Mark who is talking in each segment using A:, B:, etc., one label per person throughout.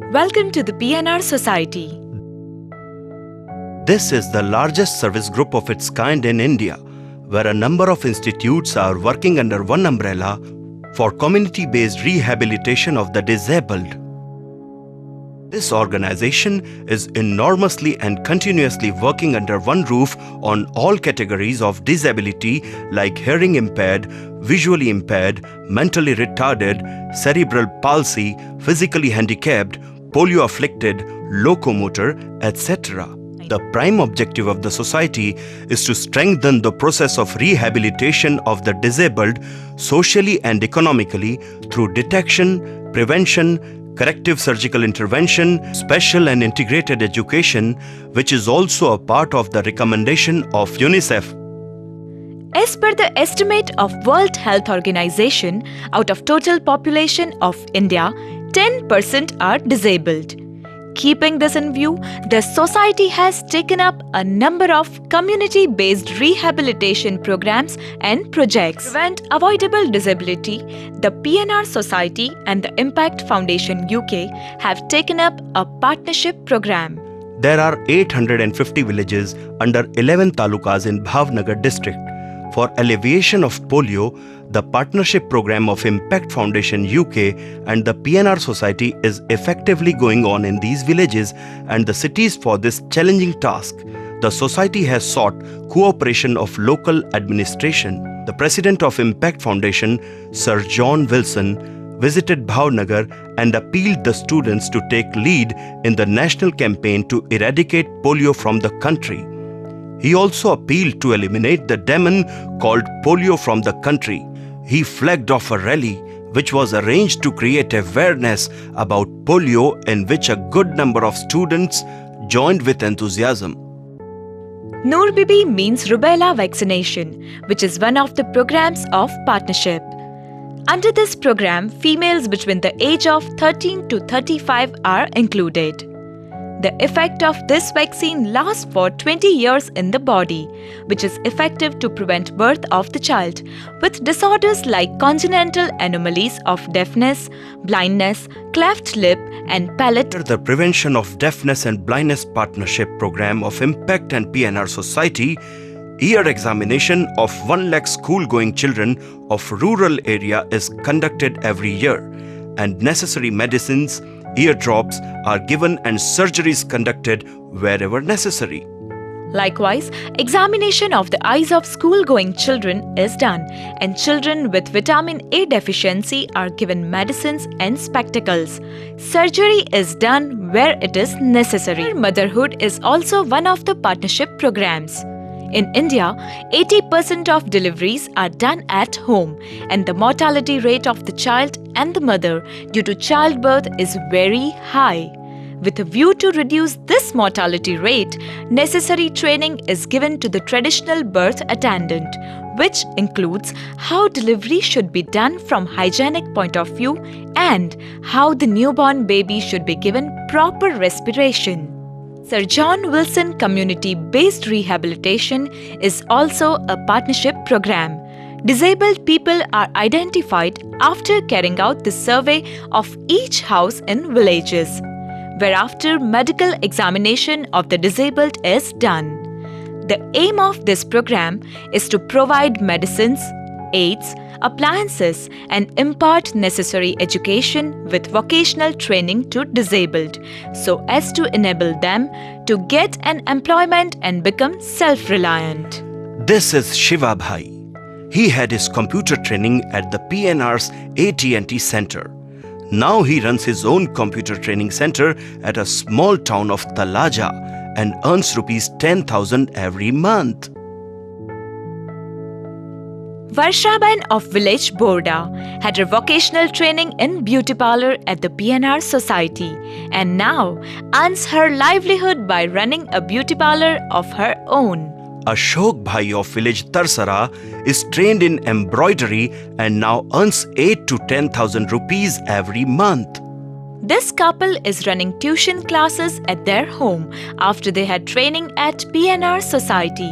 A: Welcome to the PNR Society.
B: This is the largest service group of its kind in India, where a number of institutes are working under one umbrella for community-based rehabilitation of the disabled. This organization is enormously and continuously working under one roof on all categories of disability like hearing impaired, visually impaired, mentally retarded, cerebral palsy, physically handicapped, polio afflicted, locomotor, etc. The prime objective of the society is to strengthen the process of rehabilitation of the disabled socially and economically through detection, prevention, corrective surgical intervention, special and integrated education, which is also a part of the recommendation of UNICEF.
A: As per the estimate of World Health Organization, out of total population of India, 10% are disabled. Keeping this in view, the society has taken up a number of community-based rehabilitation programs and projects. To prevent avoidable disability, the PNR Society and the Impact Foundation UK have taken up a partnership program.
B: There are 850 villages under 11 talukas in Bhavnagar district. For alleviation of polio, the partnership program of Impact Foundation UK and the PNR Society is effectively going on in these villages and the cities for this challenging task. The society has sought cooperation of local administration. The president of Impact Foundation, Sir John Wilson, visited Bhavnagar and appealed the students to take lead in the national campaign to eradicate polio from the country. He also appealed to eliminate the demon called polio from the country. He flagged off a rally which was arranged to create awareness about polio, in which a good number of students joined with enthusiasm.
A: Noor Bibi means rubella vaccination, which is one of the programs of partnership. Under this program, females between the age of 13 to 35 are included. The effect of this vaccine lasts for 20 years in the body, which is effective to prevent birth of the child with disorders like congenital anomalies of deafness, blindness, cleft lip and palate.
B: Under the Prevention of Deafness and Blindness Partnership Program of Impact and PNR Society, ear examination of 1 lakh school-going children of rural area is conducted every year, and necessary medicines, ear drops are given and surgeries conducted wherever necessary.
A: Likewise, examination of the eyes of school-going children is done, and children with vitamin A deficiency are given medicines and spectacles. Surgery is done where it is necessary. Motherhood is also one of the partnership programs. In India, 80% of deliveries are done at home, and the mortality rate of the child and the mother due to childbirth is very high. With a view to reduce this mortality rate, necessary training is given to the traditional birth attendant, which includes how delivery should be done from hygienic point of view and how the newborn baby should be given proper respiration. Sir John Wilson Community-Based Rehabilitation is also a partnership program. Disabled people are identified after carrying out the survey of each house in villages, whereafter medical examination of the disabled is done. The aim of this program is to provide medicines, aids, appliances and impart necessary education with vocational training to disabled so as to enable them to get an employment and become self-reliant.
B: This is Shiva Bhai. He had his computer training at the PNR's AT&T center. Now he runs his own computer training center at a small town of Talaja and earns rupees 10,000 every month.
A: Varshaban of village Borda had her vocational training in beauty parlour at the PNR Society and now earns her livelihood by running a beauty parlour of her own.
B: Ashok Bhai of village Tarsara is trained in embroidery and now earns 8 to 10,000 rupees every month.
A: This couple is running tuition classes at their home after they had training at PNR Society.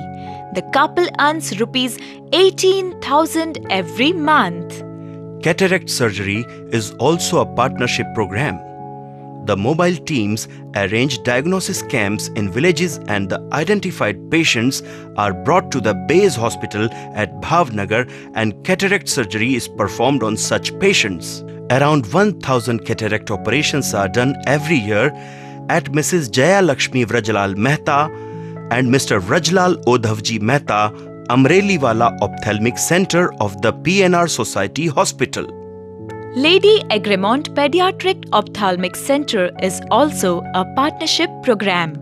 A: The couple earns rupees 18,000 every month.
B: Cataract surgery is also a partnership program. The mobile teams arrange diagnosis camps in villages and the identified patients are brought to the base hospital at Bhavnagar and cataract surgery is performed on such patients. Around 1,000 cataract operations are done every year at Mrs. Jaya Lakshmi Vrajlal Mehta and Mr. Vrajlal Odhavji Mehta Amreliwala Ophthalmic Center of the PNR Society Hospital.
A: Lady Egremont Pediatric Ophthalmic Center is also a partnership program.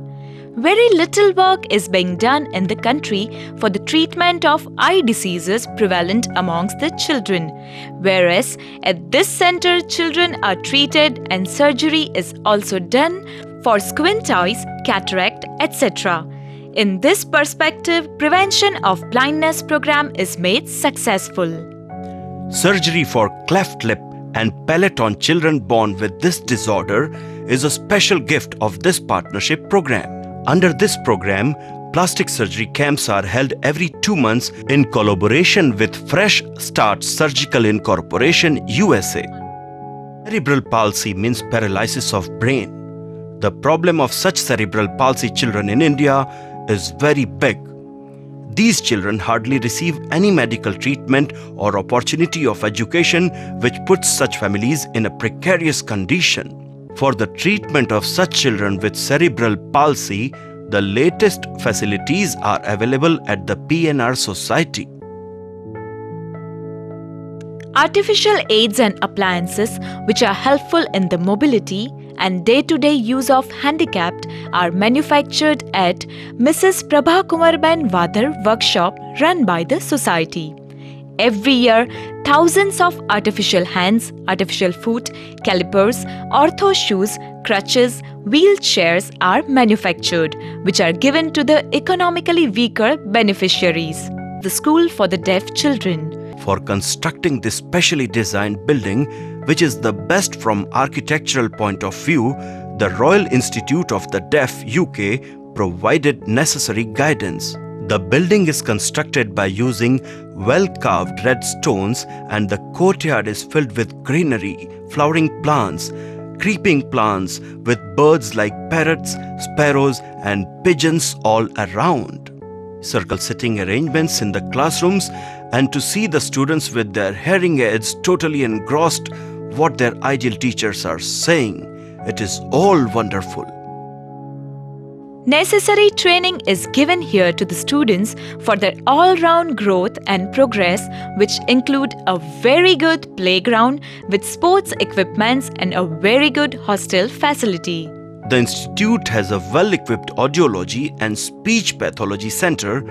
A: Very little work is being done in the country for the treatment of eye diseases prevalent amongst the children, whereas at this center children are treated and surgery is also done for squint eyes, cataract, etc. In this perspective, prevention of blindness program is made successful.
B: Surgery for cleft lip and palate on children born with this disorder is a special gift of this partnership program. Under this program, plastic surgery camps are held every 2 months in collaboration with Fresh Start Surgical Incorporation, USA. Cerebral palsy means paralysis of brain. The problem of such cerebral palsy children in India is very big. These children hardly receive any medical treatment or opportunity of education, which puts such families in a precarious condition. For the treatment of such children with cerebral palsy, the latest facilities are available at the PNR Society.
A: Artificial aids and appliances which are helpful in the mobility and day-to-day use of handicapped are manufactured at Mrs. Prabha Kumarben Vadar workshop run by the society. Every year, thousands of artificial hands, artificial foot, calipers, ortho shoes, crutches, wheelchairs are manufactured, which are given to the economically weaker beneficiaries. The School for the Deaf Children.
B: For constructing this specially designed building, which is the best from architectural point of view, the Royal Institute of the Deaf UK provided necessary guidance. The building is constructed by using well-carved red stones and the courtyard is filled with greenery, flowering plants, creeping plants with birds like parrots, sparrows and pigeons all around. Circle sitting arrangements in the classrooms and to see the students with their hearing aids totally engrossed what their ideal teachers are saying. It is all wonderful.
A: Necessary training is given here to the students for their all-round growth and progress, which include a very good playground with sports equipments and a very good hostel facility.
B: The institute has a well-equipped audiology and speech pathology center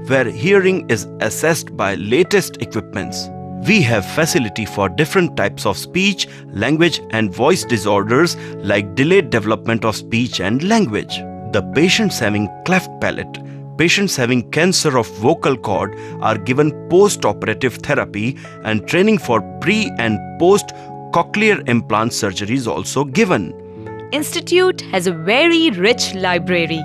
B: where hearing is assessed by latest equipments. We have facility for different types of speech, language and voice disorders like delayed development of speech and language. The patients having cleft palate, patients having cancer of vocal cord are given post-operative therapy and training for pre- and post-cochlear implant surgery is also given.
A: Institute has a very rich library,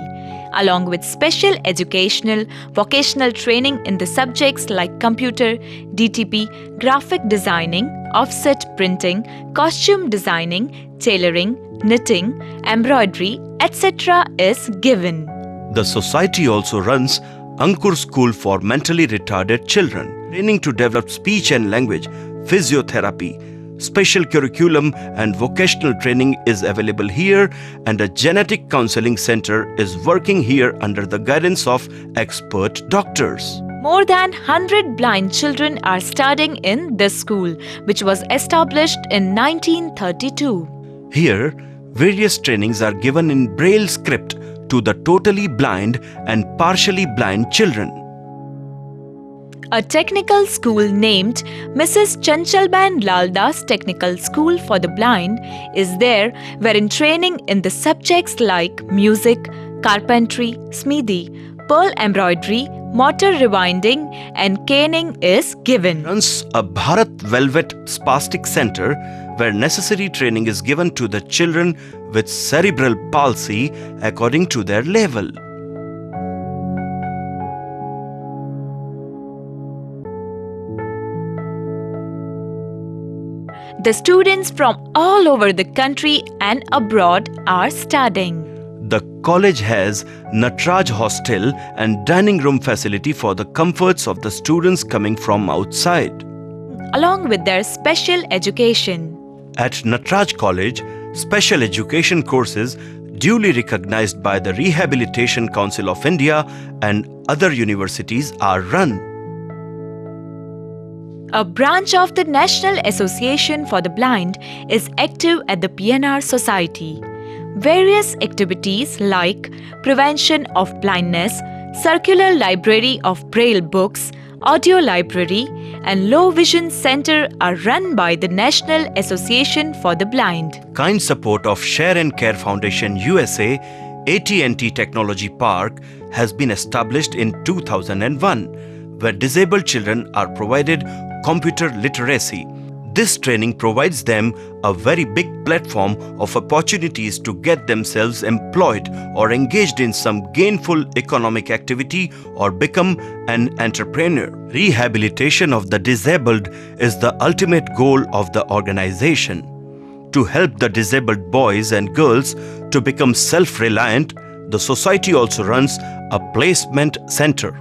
A: along with special educational, vocational training in the subjects like computer, DTP, graphic designing, offset printing, costume designing, tailoring, knitting, embroidery, etc. is given.
B: The society also runs Ankur School for mentally retarded children, training to develop speech and language, physiotherapy, special curriculum and vocational training is available here, and a genetic counseling center is working here under the guidance of expert doctors.
A: More than 100 blind children are studying in this school, which was established in 1932.
B: Here, various trainings are given in Braille script to the totally blind and partially blind children.
A: A technical school named Mrs. Chanchalban Laldas Technical School for the Blind is there, wherein training in the subjects like music, carpentry, smithy, pearl embroidery, motor rewinding and caning is given.
B: Runs a Bharat Velvet Spastic Center where necessary training is given to the children with cerebral palsy according to their level.
A: The students from all over the country and abroad are studying.
B: The college has Natraj hostel and dining room facility for the comforts of the students coming from outside.
A: Along with their special education.
B: At Natraj College, special education courses duly recognized by the Rehabilitation Council of India and other universities are run.
A: A branch of the National Association for the Blind is active at the Pnr Society. Various activities like prevention of blindness, circular library of braille books, audio library and low vision center are run by the National Association for the Blind.
B: Kind support of Share and Care Foundation USA, AT&T Technology Park has been established in 2001, where disabled children are provided computer literacy. This training provides them a very big platform of opportunities to get themselves employed or engaged in some gainful economic activity or become an entrepreneur. Rehabilitation of the disabled is the ultimate goal of the organization. To help the disabled boys and girls to become self-reliant, the society also runs a placement center.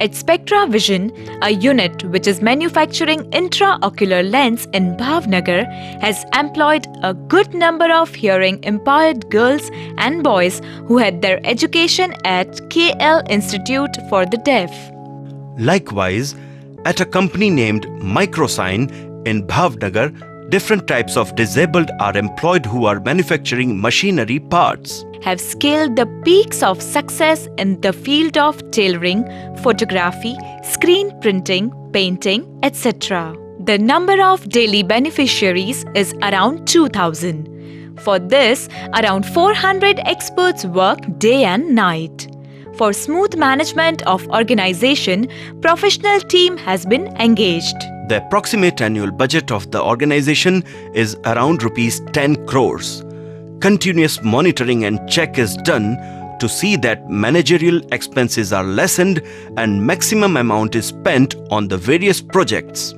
A: At Spectra Vision, a unit which is manufacturing intraocular lens in Bhavnagar, has employed a good number of hearing impaired girls and boys who had their education at KL Institute for the Deaf.
B: Likewise, at a company named Microsign in Bhavnagar, different types of disabled are employed who are manufacturing machinery parts.
A: Have scaled the peaks of success in the field of tailoring, photography, screen printing, painting, etc. The number of daily beneficiaries is around 2,000. For this, around 400 experts work day and night. For smooth management of organization, professional team has been engaged.
B: The approximate annual budget of the organization is around rupees 10 crores. Continuous monitoring and check is done to see that managerial expenses are lessened and maximum amount is spent on the various projects.